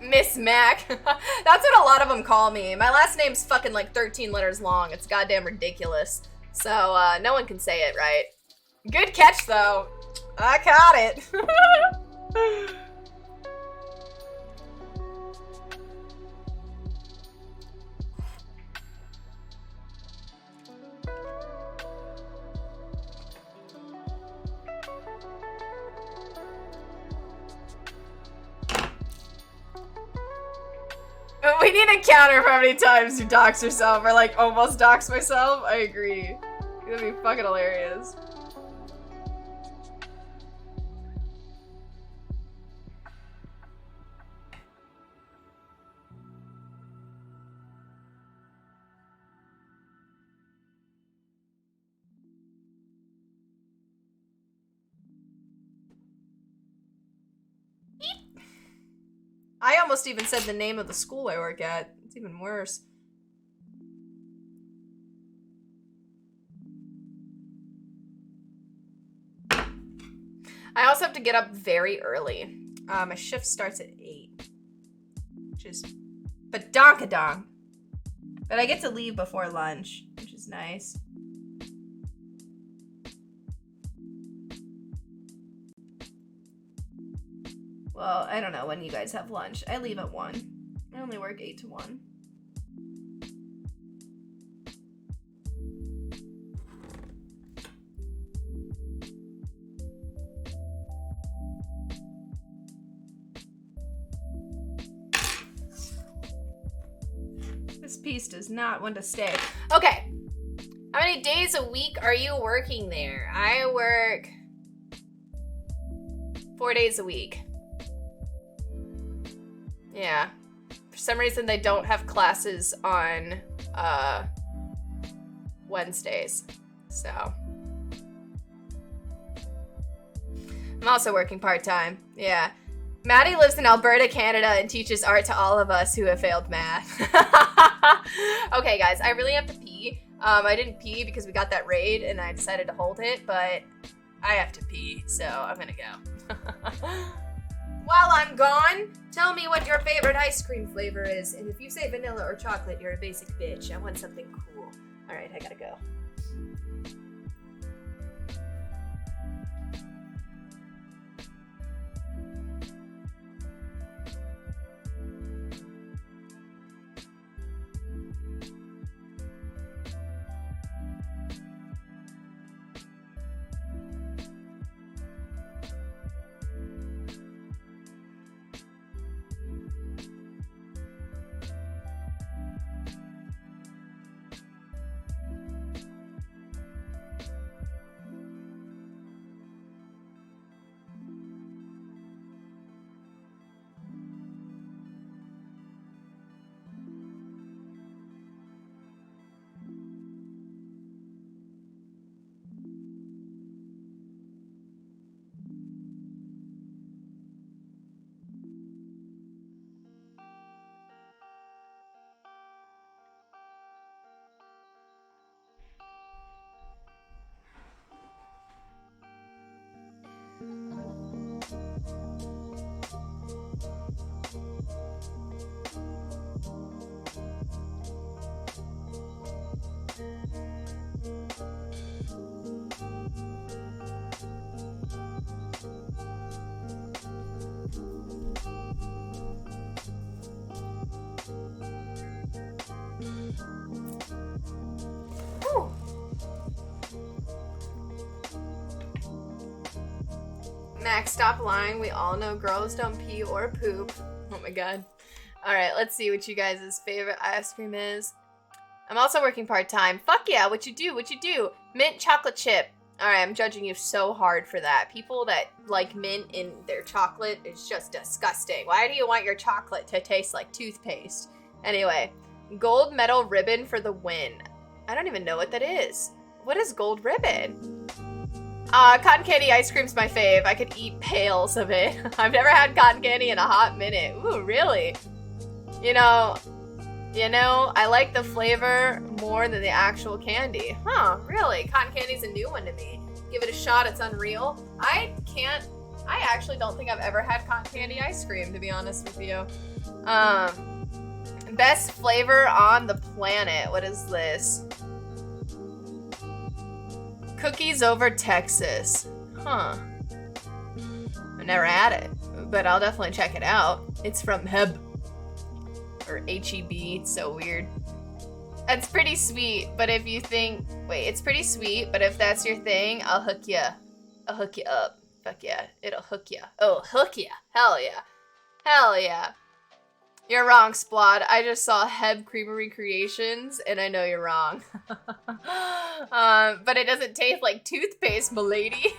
Speaker 1: Miss Mac. That's what a lot of them call me. My last name's fucking like 13 letters long. It's goddamn ridiculous. So, no one can say it right. Good catch, though. I caught it. We need a counter for how many times you dox yourself, or like almost dox myself. I agree. That'd be fucking hilarious. I almost even said the name of the school I work at. It's even worse. I also have to get up very early. My shift starts at 8. Which is badonkadonk. But I get to leave before lunch, which is nice. Well, I don't know when you guys have lunch. I leave at 1. I only work 8 to 1. This piece does not want to stay. Okay. How many days a week are you working there? I work 4 days a week. Yeah. For some reason, they don't have classes on Wednesdays. So. I'm also working part-time. Yeah. Maddie lives in Alberta, Canada, and teaches art to all of us who have failed math. Okay, guys, I really have to pee. I didn't pee because we got that raid, and I decided to hold it, but I have to pee, so I'm gonna go. While I'm gone, tell me what your favorite ice cream flavor is, and if you say vanilla or chocolate, you're a basic bitch. I want something cool. All right, I gotta go. Max, stop lying. We all know girls don't pee or poop. Oh my god. Alright, let's see what you guys' favorite ice cream is. I'm also working part-time. Fuck yeah, what you do? Mint chocolate chip. Alright, I'm judging you so hard for that. People that like mint in their chocolate is just disgusting. Why do you want your chocolate to taste like toothpaste? Anyway, gold medal ribbon for the win. I don't even know what that is. What is gold ribbon? Cotton candy ice cream's my fave. I could eat pails of it. I've never had cotton candy in a hot minute. Ooh, really? You know, I like the flavor more than the actual candy. Huh, really? Cotton candy's a new one to me. Give it a shot, it's unreal. I can't I actually don't think I've ever had cotton candy ice cream, to be honest with you. Best flavor on the planet. What is this? Cookies over Texas. Huh. I've never had it, but I'll definitely check it out. It's from Heb. Or H-E-B. It's so weird. It's pretty sweet, but if you think... Wait, it's pretty sweet, but if that's your thing, I'll hook ya. I'll hook you up. Fuck yeah. It'll hook ya. Oh, hook ya. Hell yeah. Hell yeah. You're wrong, Splod. I just saw Heb Creamery Creations, and I know you're wrong. But it doesn't taste like toothpaste, m'lady.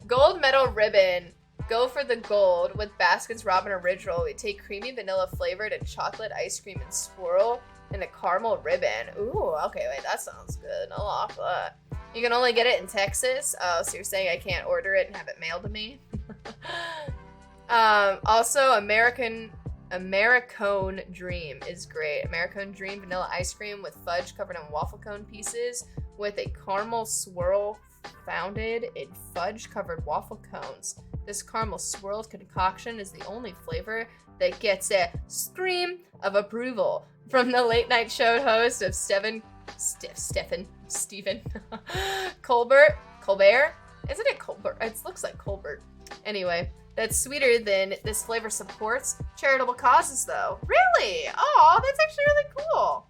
Speaker 1: Gold medal ribbon. Go for the gold with Baskin's Robin Original. We take creamy vanilla flavored and chocolate ice cream and swirl in a caramel ribbon. Ooh, okay, wait, that sounds good. I'll offer that. You can only get it in Texas. Oh, so you're saying I can't order it and have it mailed to me? Also, Americone Dream is great. Americone Dream vanilla ice cream with fudge covered in waffle cone pieces with a caramel swirl founded in fudge covered waffle cones. This caramel swirled concoction is the only flavor that gets a scream of approval from the late night show host of Stephen Colbert. Isn't it Colbert? It looks like Colbert. Anyway, that's sweeter than this flavor supports charitable causes, though. Really? Oh, that's actually really cool.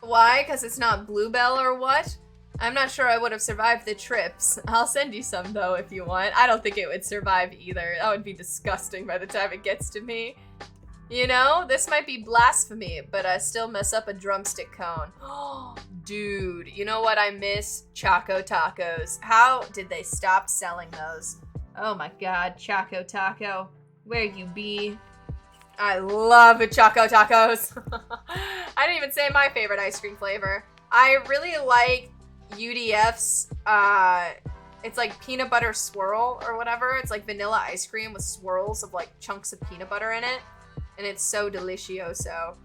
Speaker 1: Why? Because it's not Bluebell or what? I'm not sure I would have survived the trips. I'll send you some, though, if you want. I don't think it would survive either. That would be disgusting by the time it gets to me. You know, this might be blasphemy, but I still mess up a drumstick cone. Oh, dude, you know what I miss? Choco Tacos. How did they stop selling those? Oh my god, Choco Taco. Where you be? I love Choco Tacos. I didn't even say my favorite ice cream flavor. I really like UDF's, it's like peanut butter swirl or whatever. It's like vanilla ice cream with swirls of like chunks of peanut butter in it. And it's so delicioso.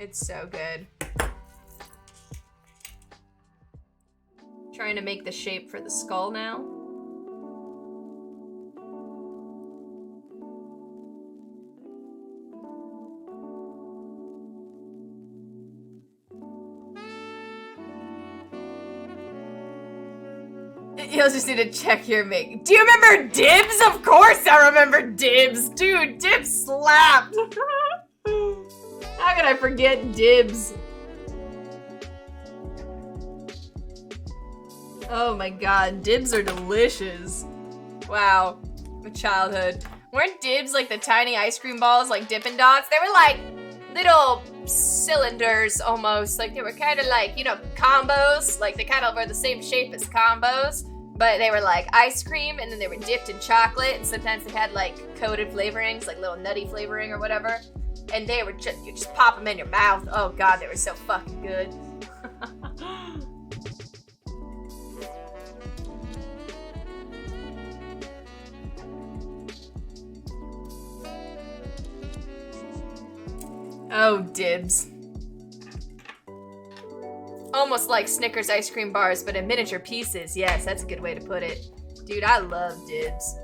Speaker 1: It's so good. Trying to make the shape for the skull now. You'll just need to check your make. Do you remember Dibs? Of course I remember Dibs. Dude, Dibs slapped. How could I forget Dibs? Oh my god, Dibs are delicious. Wow, my childhood. Weren't Dibs like the tiny ice cream balls, like Dippin' Dots? They were like little cylinders almost. Like they were kind of like, you know, combos. Like they kind of were the same shape as combos. But they were like ice cream, and then they were dipped in chocolate, and sometimes they had like coated flavorings, like little nutty flavoring or whatever. And they were just, you just pop them in your mouth. Oh god, they were so fucking good. Oh, Dibs. Almost like Snickers ice cream bars, but in miniature pieces. Yes, that's a good way to put it. Dude, I love Dibs.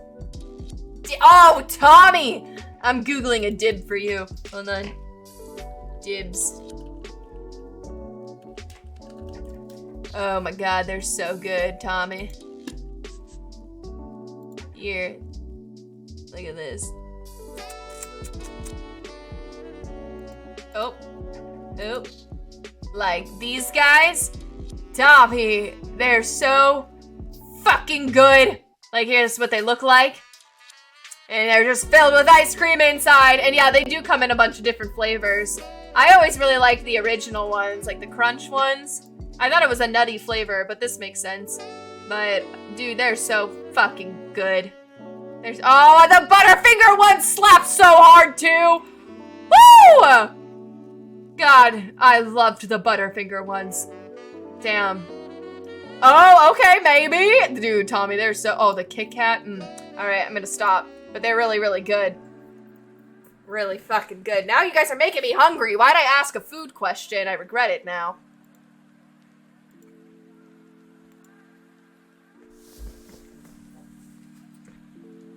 Speaker 1: Oh, Tommy! I'm Googling a dib for you. Hold on. Dibs. Oh my god, they're so good, Tommy. Here. Look at this. Oh. Oh. Like these guys, Tommy, they're so fucking good. Like here's what they look like. And they're just filled with ice cream inside. And yeah, they do come in a bunch of different flavors. I always really liked the original ones, like the crunch ones. I thought it was a nutty flavor, but this makes sense. But dude, they're so fucking good. There's, oh, the Butterfinger one slaps so hard too. Woo! God, I loved the Butterfinger ones. Damn. Oh, okay, maybe. Dude, Tommy, they're so... Oh, the Kit Kat. Alright, I'm gonna stop. But they're really, really good. Really fucking good. Now you guys are making me hungry. Why'd I ask a food question? I regret it now.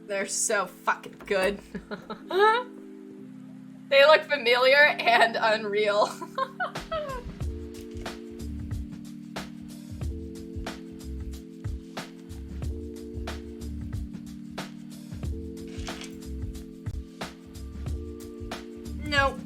Speaker 1: They're so fucking good. They look familiar and unreal. Nope.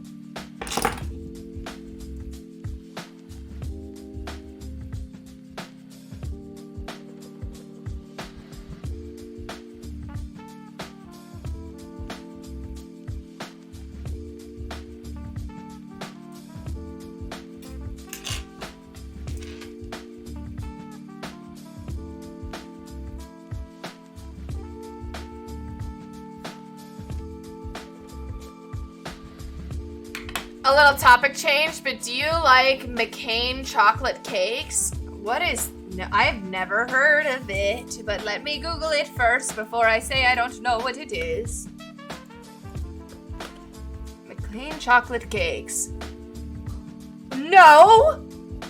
Speaker 1: A little topic change, but do you like McCain chocolate cakes? What is... No, I've never heard of it, but let me Google it first before I say I don't know what it is. McCain chocolate cakes. No!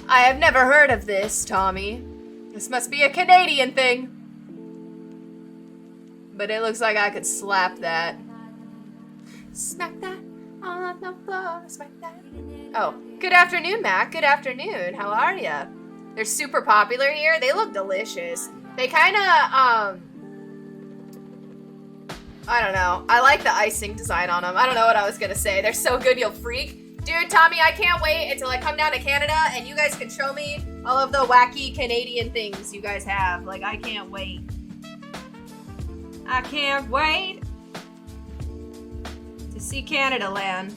Speaker 1: I have never heard of this, Tommy. This must be a Canadian thing. But it looks like I could slap that. Smack that on the floor, smack that. Oh, good afternoon, Mac. Good afternoon. How are ya? They're super popular here. They look delicious. They kind of, I don't know. I like the icing design on them. I don't know what I was gonna say. They're so good, you'll freak. Dude, Tommy, I can't wait until I come down to Canada and you guys can show me all of the wacky Canadian things you guys have. Like, I can't wait. I can't wait to see Canada land.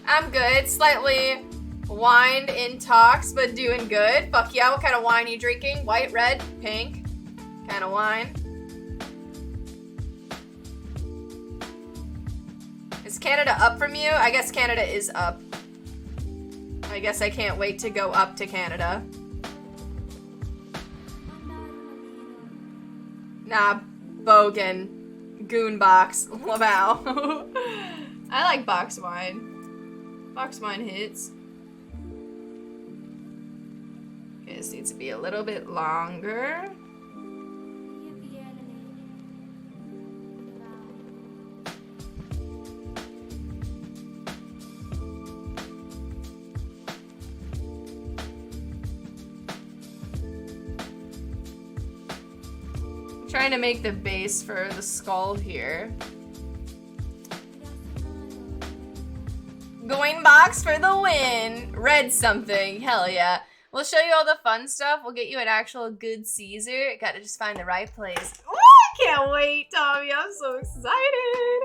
Speaker 1: I'm good. Slightly wined in talks, but doing good. Fuck yeah. What kind of wine are you drinking? White, red, pink? Kind of wine. Is Canada up from you? I guess Canada is up. I guess I can't wait to go up to Canada. Nah, Bogan. Goonbox. Wow. I like box wine. Box wine hits. Okay, this needs to be a little bit longer. I'm trying to make the base for the skull here. Going box for the win. Read something. Hell yeah. We'll show you all the fun stuff. We'll get you an actual good Caesar. Gotta just find the right place. Ooh, I can't wait, Tommy. I'm so excited.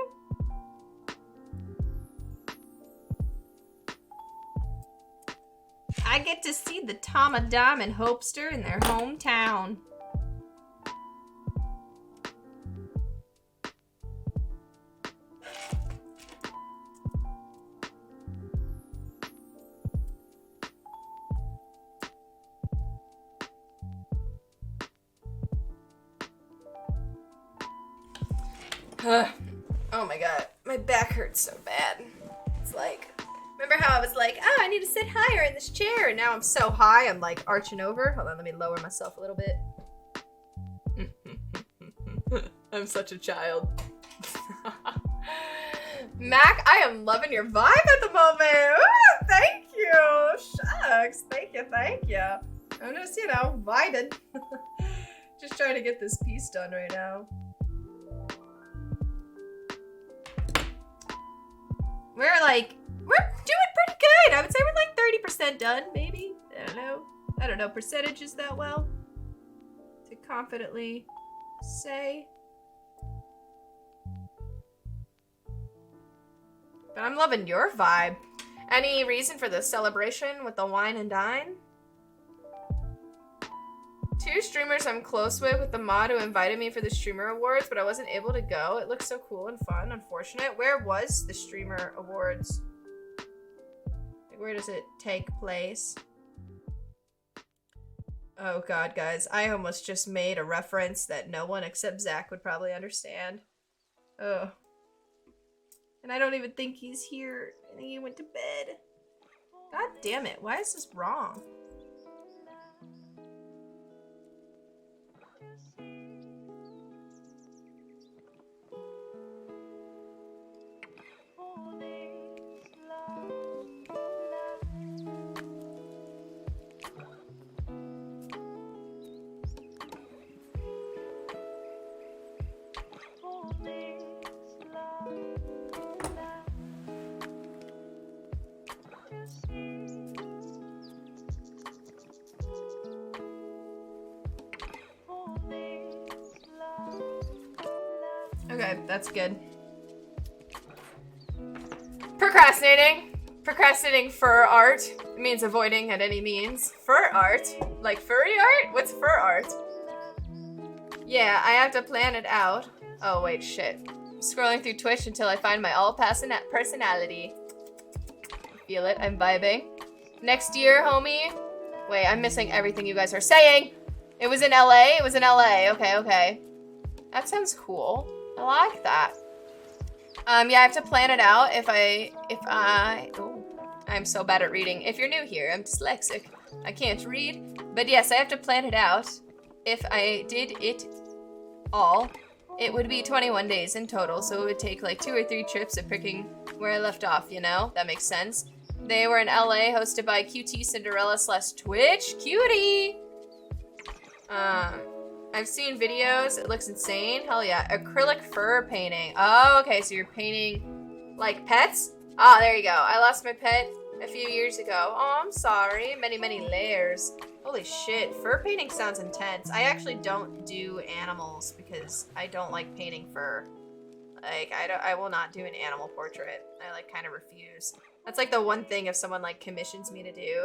Speaker 1: I get to see the Tomadam and Hopester in their hometown. Oh my god, my back hurts so bad. It's like, remember how I was like, oh, I need to sit higher in this chair, and now I'm so high, I'm like arching over. Hold on, let me lower myself a little bit. I'm such a child. Mac, I am loving your vibe at the moment. Ooh, thank you. Shucks, thank you, thank you. I'm just, you know, vibing. Just trying to get this piece done right now. We're doing pretty good. I would say we're like 30% done, maybe. I don't know. I don't know percentages that well to confidently say. But I'm loving your vibe. Any reason for the celebration with the wine and dine? 2 streamers I'm close with the mod who invited me for the streamer awards, but I wasn't able to go. It looked so cool and fun. Unfortunate. Where was the streamer awards? Like, where does it take place? Oh god, guys. I almost just made a reference that no one except Zach would probably understand. Ugh. And I don't even think he's here. I think he went to bed. God damn it. Why is this wrong? Okay, that's good. Procrastinating. Procrastinating fur art. It means avoiding at any means. Fur art? Like furry art? What's fur art? Yeah, I have to plan it out. Oh, wait, shit. Scrolling through Twitch until I find my personality. Feel it, I'm vibing. Next year, homie. Wait, I'm missing everything you guys are saying. It was in LA? It was in LA. Okay, okay. That sounds cool. I like that. Yeah, I have to plan it out oh, I'm so bad at reading. If you're new here, I'm dyslexic. I can't read. But yes, I have to plan it out. If I did it all, it would be 21 days in total, so it would take like 2 or 3 trips of picking where I left off, you know? That makes sense. They were in LA, hosted by QT Cinderella / Twitch. Cutie! I've seen videos. It looks insane. Hell yeah. Acrylic fur painting. Oh, okay, so you're painting like pets? Ah, there you go. I lost my pet a few years ago. Oh, I'm sorry. Many, many layers. Holy shit. Fur painting sounds intense. I actually don't do animals because I don't like painting fur. Like, I will not do an animal portrait. I like kind of refuse. That's like the one thing if someone like commissions me to do